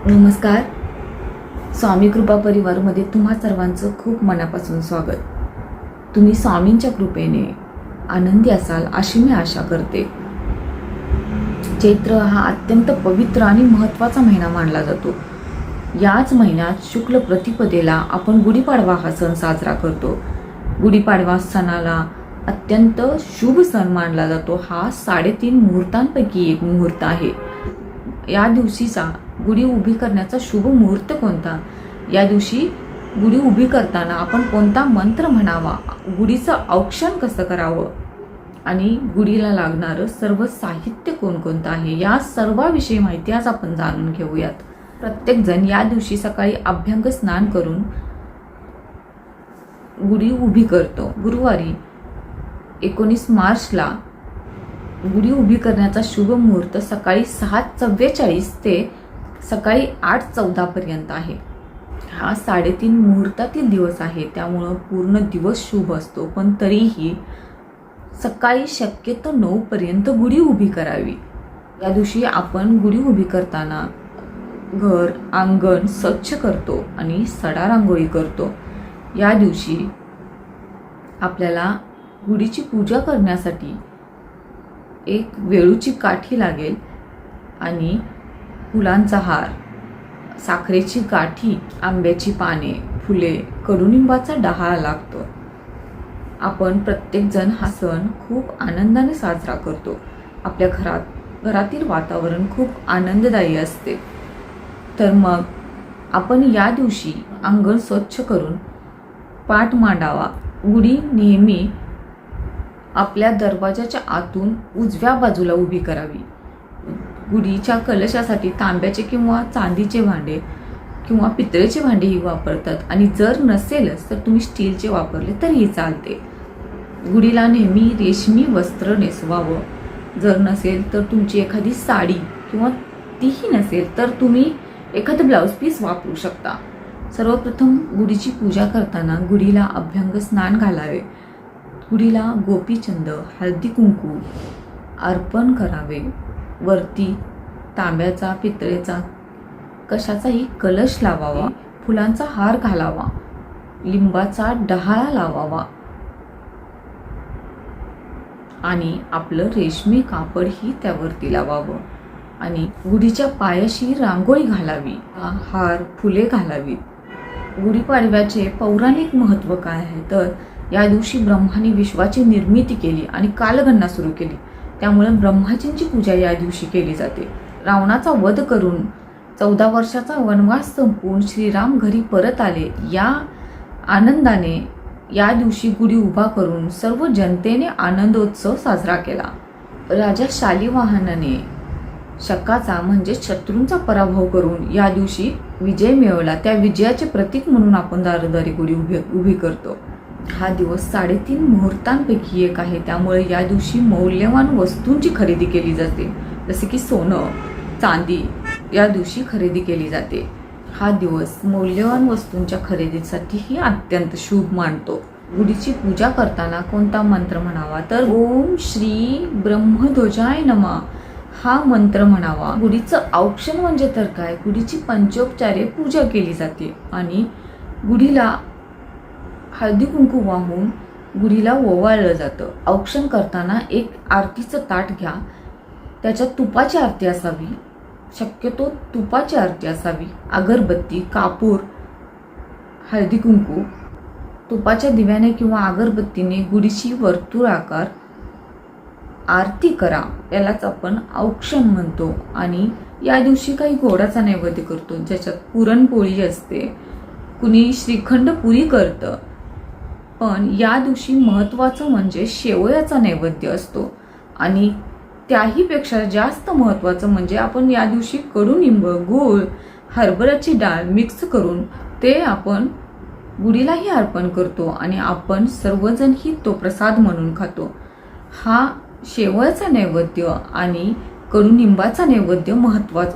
नमस्कार. स्वामी कृपा परिवारमध्ये तुम्हा सर्वांचं खूप मनापासून स्वागत. तुम्ही स्वामींच्या कृपेने आनंदी असाल अशी मी आशा करते. चैत्र हा अत्यंत पवित्र आणि महत्त्वाचा महिना मानला जातो. याच महिन्यात शुक्ल प्रतिपदेला आपण गुढीपाडवा हा सण साजरा करतो. गुढीपाडवा सणाला अत्यंत शुभ सण मानला जातो. हा 3.5 मुहूर्तांपैकी एक मुहूर्त आहे. या दिवशीचा गुढी उभी करण्याचा शुभ मुहूर्त कोणता? या दिवशी गुढी उभी करताना आपण कोणता मंत्र म्हणावा, गुढीचं औक्षण कसं करावं आणि गुढीला लागणारं सर्व साहित्य कोणकोणतं आहे, या सर्वाविषयी माहिती आज आपण जाणून घेऊयात. प्रत्येक जण या दिवशी सकाळी अभ्यंग स्नान करून गुढी उभी करतो. गुरुवारी 19 मार्चला गुढी उभी करण्याचा शुभ मुहूर्त सकाळी 6:44 ते सकाळी 8:14 पर्यंत आहे. हा 3.5 मुहूर्तातील दिवस आहे, त्यामुळं पूर्ण दिवस शुभ असतो. पण तरीही सकाळी शक्यतो 9 पर्यंत गुढी उभी करावी. या दिवशी आपण गुढी उभी करताना घर अंगण स्वच्छ करतो आणि सडा रांगोळी करतो. या दिवशी आपल्याला गुढीची पूजा करण्यासाठी एक वेळूची काठी लागेल आणि फुलांचा हार, साखरेची गाठी, आंब्याची पाने, फुले, कडुनिंबाचा डहाळ लागतो. आपण प्रत्येकजण हा सण खूप आनंदाने साजरा करतो. आपल्या घरातील वातावरण खूप आनंददायी असते. तर मग आपण या दिवशी अंगण स्वच्छ करून पाट मांडावा. गुढी नेहमी आपल्या दरवाजाच्या आतून उजव्या बाजूला उभी करावी. गुढीच्या कलशासाठी तांब्याचे किंवा चांदीचे भांडे किंवा पितळेचे भांडेही वापरतात आणि जर नसेलच तर तुम्ही स्टीलचे वापरले तरीही चालते. गुढीला नेहमी रेशमी वस्त्र नेसवावं. जर नसेल तर तुमची एखादी साडी किंवा तीही नसेल तर तुम्ही एखादं ब्लाऊज पीस वापरू शकता. सर्वप्रथम गुढीची पूजा करताना गुढीला अभ्यंग स्नान घालावे. गुढीला गोपीचंद, हळदी कुंकू अर्पण करावे. वरती तांब्याचा, पितळेचा, कशाचाही कलश लावावा. फुलांचा हार घालावा. लिंबाचा डहाळा लावावा आणि आपलं रेशमी कापडही त्यावरती लावावं आणि गुढीच्या पायाशी रांगोळी घालावी. हार, फुले घालावी. गुढीपाडव्याचे पौराणिक महत्त्व काय आहे तर या दिवशी ब्रह्माने विश्वाची निर्मिती केली आणि कालगणना सुरू केली. त्यामुळे ब्रह्माजींची पूजा या दिवशी केली जाते. रावणाचा वध करून 14 वर्षाचा वनवास संपवून श्रीराम घरी परत आले. या आनंदाने या दिवशी गुढी उभा करून सर्व जनतेने आनंदोत्सव साजरा केला. राजा शालिवाहनाने शकाचा म्हणजे शत्रूंचा पराभव करून या दिवशी विजय मिळवला. त्या विजयाचे प्रतीक म्हणून आपण दारोदारी गुढी उभी करतो. हा दिवस 3.5 मुहूर्तांपैकी एक आहे. त्यामुळे या दिवशी मौल्यवान वस्तूंची खरेदी केली जाते, जसे की सोनं, चांदी या दिवशी खरेदी केली जाते. हा दिवस मौल्यवान वस्तूंच्या खरेदीसाठीही अत्यंत शुभ मानतो. गुढीची पूजा करताना कोणता मंत्र म्हणावा तर ओम श्री ब्रह्मध्वजाय नमः हा मंत्र म्हणावा. गुढीचं औक्षण म्हणजे तर काय, गुढीची पंचोपचारे पूजा केली जाते आणि गुढीला हळदी कुंकू वाहून गुढीला ओवाळलं जातं. औक्षण करताना एक आरतीचं ताट घ्या. त्याच्यात तुपाची आरती असावी, शक्यतो तुपाची आरती असावी. अगरबत्ती, कापूर, हळदी कुंकू, तुपाच्या दिव्याने किंवा अगरबत्तीने गुढीची वर्तुळाकार आरती करा. यालाच आपण औक्षण म्हणतो. आणि या दिवशी काही गोडाचा नैवेद्य करतो, ज्याच्यात पुरणपोळी असते, कुणी श्रीखंड पुरी करतं. पण या दिवशी महत्त्वाचं म्हणजे शेवयाचा नैवेद्य असतो आणि त्याहीपेक्षा जास्त महत्त्वाचं म्हणजे आपण या दिवशी कडुनिंब, गूळ, हरभऱ्याची डाळ मिक्स करून ते आपण गुढीलाही अर्पण करतो आणि आपण सर्वजणही तो प्रसाद म्हणून खातो. हा शेवयाचा नैवेद्य आणि कडुनिंबाचा नैवेद्य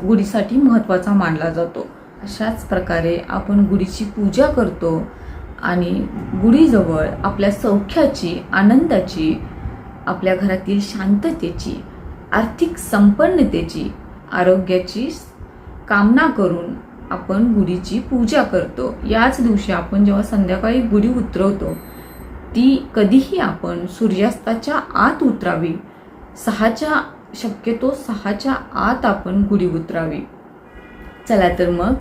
गुढीसाठी महत्त्वाचा मानला जातो. अशाच प्रकारे आपण गुढीची पूजा करतो आणि गुढीजवळ आपल्या सौख्याची, आनंदाची, आपल्या घरातील शांततेची, आर्थिक संपन्नतेची, आरोग्याची कामना करून आपण गुढीची पूजा करतो. याच दिवशी आपण जेव्हा संध्याकाळी गुढी उतरवतो ती कधीही आपण सूर्यास्ताच्या आत उतरावी. शक्यतो 6च्या आत आपण गुढी उतरावी. चला तर मग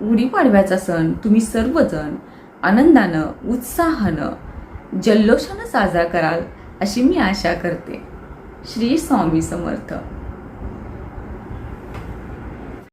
गुढीपाडव्याचा सण तुम्ही सर्वजण आनंदानं, उत्साहानं, जल्लोषानं साजरा कराल अशी मी आशा करते. श्री स्वामी समर्थ.